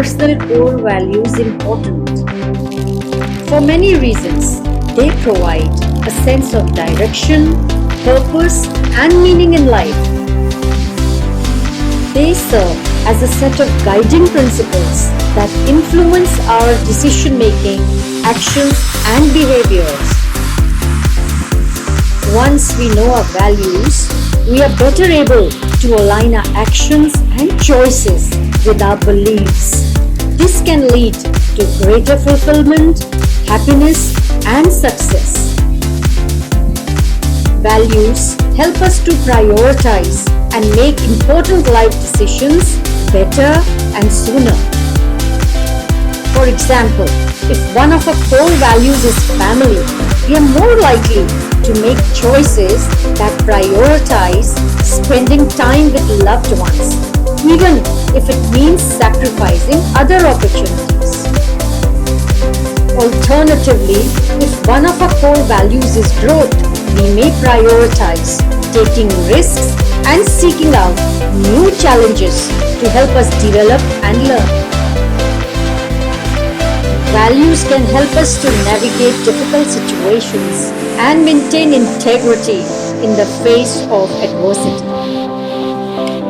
personal core values important? For many reasons, they provide a sense of direction, purpose, and meaning in life. They serve as a set of guiding principles that influence our decision making, actions, and behaviors. Once we know our values, we are better able to align our actions and choices with our beliefs. This can lead to greater fulfillment, happiness, and success. Values help us to prioritize and make important life decisions better and sooner. For example, if one of our core values is family, we are more likely to make choices that prioritize spending time with loved ones, even if it means sacrificing other opportunities. Alternatively, if one of our core values is growth, we may prioritize taking risks and seeking out new challenges to help us develop and learn. Values can help us to navigate difficult situations and maintain integrity in the face of adversity.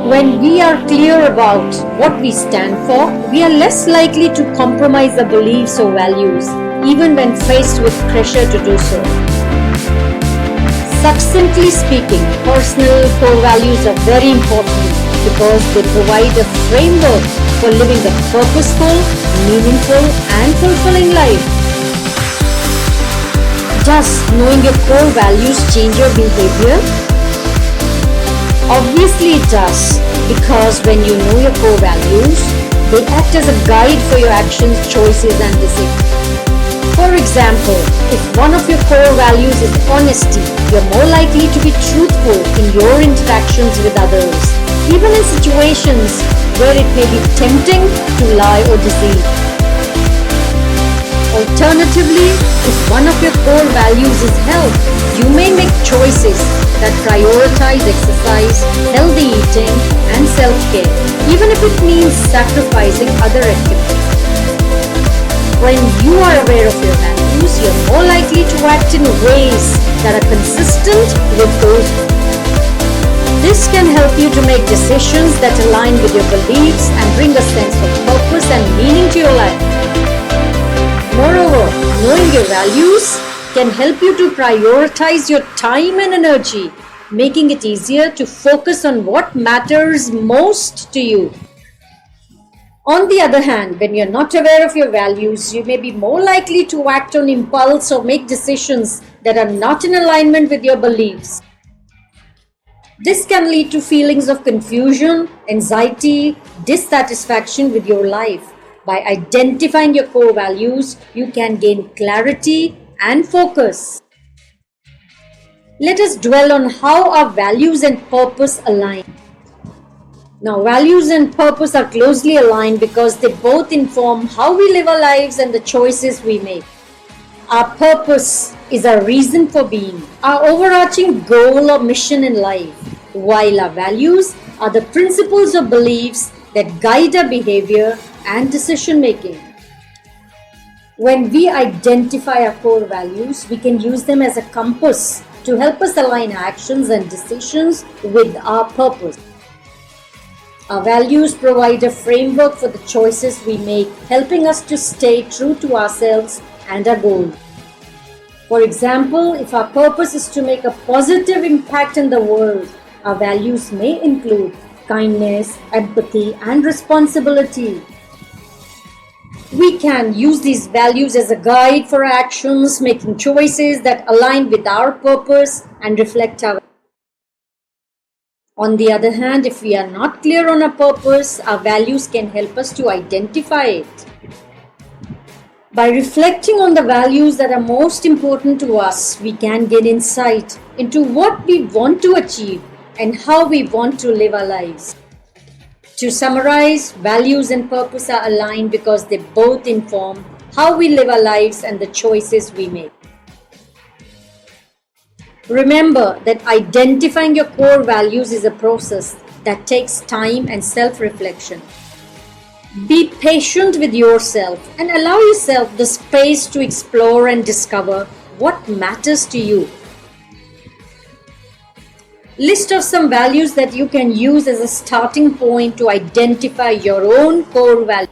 When we are clear about what we stand for, we are less likely to compromise our beliefs or values, even when faced with pressure to do so. Succinctly speaking, personal core values are very important because they provide a framework for living a purposeful, meaningful, and fulfilling life. Does knowing your core values change your behavior? Obviously it does, because when you know your core values, they act as a guide for your actions, choices, and decisions. For example, if one of your core values is honesty, you're more likely to be truthful in your interactions with others, even in situations where it may be tempting to lie or deceive. Alternatively, if one of your core values is health, you may make choices that prioritize exercise, healthy eating, and self-care, even if it means sacrificing other activities. When you are aware of your values, you're more likely to act in ways that are consistent with those. This can help you to make decisions that align with your beliefs and bring a sense of purpose and meaning to your life. Moreover, knowing your values can help you to prioritize your time and energy, making it easier to focus on what matters most to you. On the other hand, when you're not aware of your values, you may be more likely to act on impulse or make decisions that are not in alignment with your beliefs. This can lead to feelings of confusion, anxiety, dissatisfaction with your life. By identifying your core values, you can gain clarity and focus. Let us dwell on how our values and purpose align. Now, values and purpose are closely aligned because they both inform how we live our lives and the choices we make. Our purpose is our reason for being, our overarching goal or mission in life, while our values are the principles or beliefs that guide our behavior and decision making. When we identify our core values, we can use them as a compass to help us align our actions and decisions with our purpose. Our values provide a framework for the choices we make, helping us to stay true to ourselves and our goals. For example, if our purpose is to make a positive impact in the world, our values may include kindness, empathy, and responsibility. We can use these values as a guide for our actions, making choices that align with our purpose and reflect our. On the other hand, if we are not clear on our purpose, our values can help us to identify it. By reflecting on the values that are most important to us, we can gain insight into what we want to achieve and how we want to live our lives. To summarize, values and purpose are aligned because they both inform how we live our lives and the choices we make. Remember that identifying your core values is a process that takes time and self-reflection. Be patient with yourself and allow yourself the space to explore and discover what matters to you. List of some values that you can use as a starting point to identify your own core values.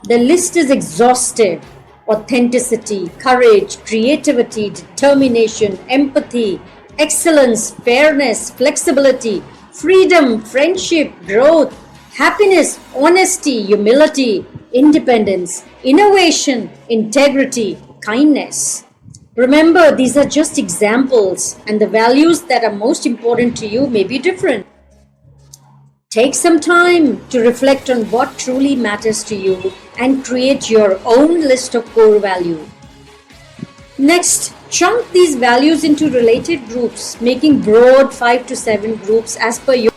The list is exhaustive. Authenticity, courage, creativity, determination, empathy, excellence, fairness, flexibility, freedom, friendship, growth, happiness, honesty, humility, independence, innovation, integrity, kindness. Remember, these are just examples, and the values that are most important to you may be different. Take some time to reflect on what truly matters to you and create your own list of core values. Next, chunk these values into related groups, making broad 5 to 7 groups as per your.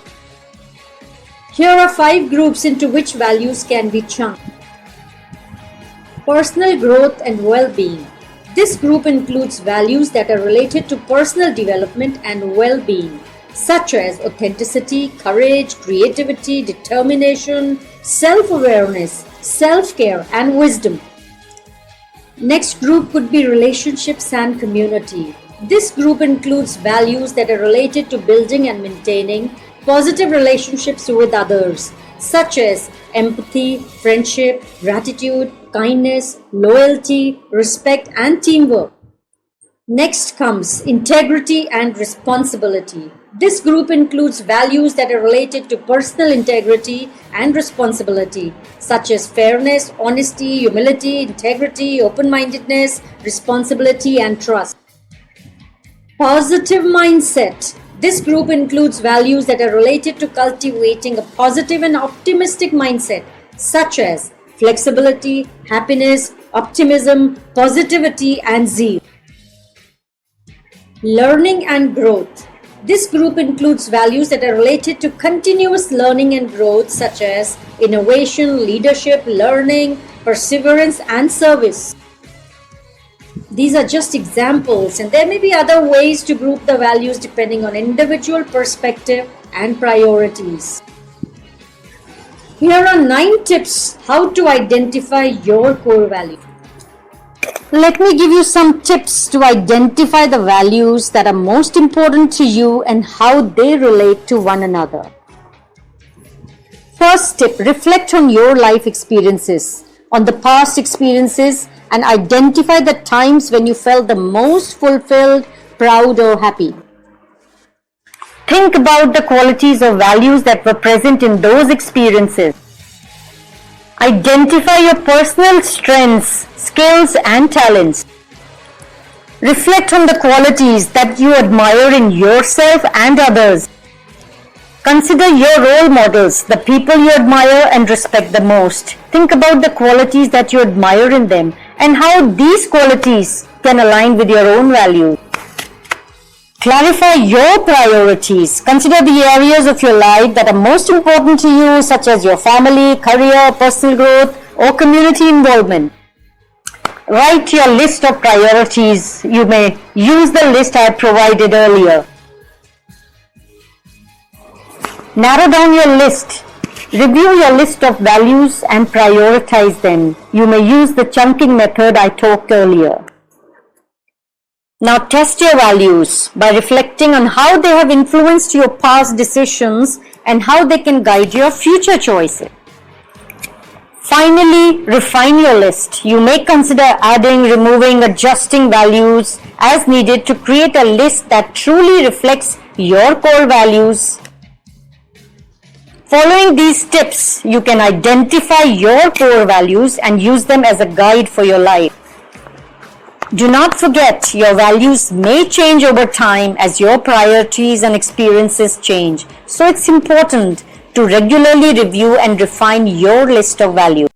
Here are 5 groups into which values can be chunked. Personal growth and well-being. This group includes values that are related to personal development and well-being, such as authenticity, courage, creativity, determination, self-awareness, self-care, and wisdom. Next group could be relationships and community. This group includes values that are related to building and maintaining positive relationships with others, such as empathy, friendship, gratitude, kindness, loyalty, respect, and teamwork. Next comes integrity and responsibility. This group includes values that are related to personal integrity and responsibility, such as fairness, honesty, humility, integrity, open-mindedness, responsibility, and trust. Positive mindset. This group includes values that are related to cultivating a positive and optimistic mindset, such as flexibility, happiness, optimism, positivity, and zeal. Learning and growth. This group includes values that are related to continuous learning and growth, such as innovation, leadership, learning, perseverance, and service. These are just examples, and there may be other ways to group the values depending on individual perspective and priorities. Here are 9 tips how to identify your core value. Let me give you some tips to identify the values that are most important to you and how they relate to one another. First tip, reflect on your life experiences, on the past experiences, and identify the times when you felt the most fulfilled, proud, or happy. Think about the qualities or values that were present in those experiences. Identify your personal strengths, skills, and talents. Reflect on the qualities that you admire in yourself and others. Consider your role models, the people you admire and respect the most. Think about the qualities that you admire in them and how these qualities can align with your own values. Clarify your priorities. Consider the areas of your life that are most important to you, such as your family, career, personal growth, or community involvement. Write your list of priorities. You may use the list I provided earlier. Narrow down your list. Review your list of values and prioritize them. You may use the chunking method I talked earlier. Now test your values by reflecting on how they have influenced your past decisions and how they can guide your future choices. Finally, refine your list. You may consider adding, removing, adjusting values as needed to create a list that truly reflects your core values. Following these tips, you can identify your core values and use them as a guide for your life. Do not forget, your values may change over time as your priorities and experiences change. So it's important to regularly review and refine your list of values.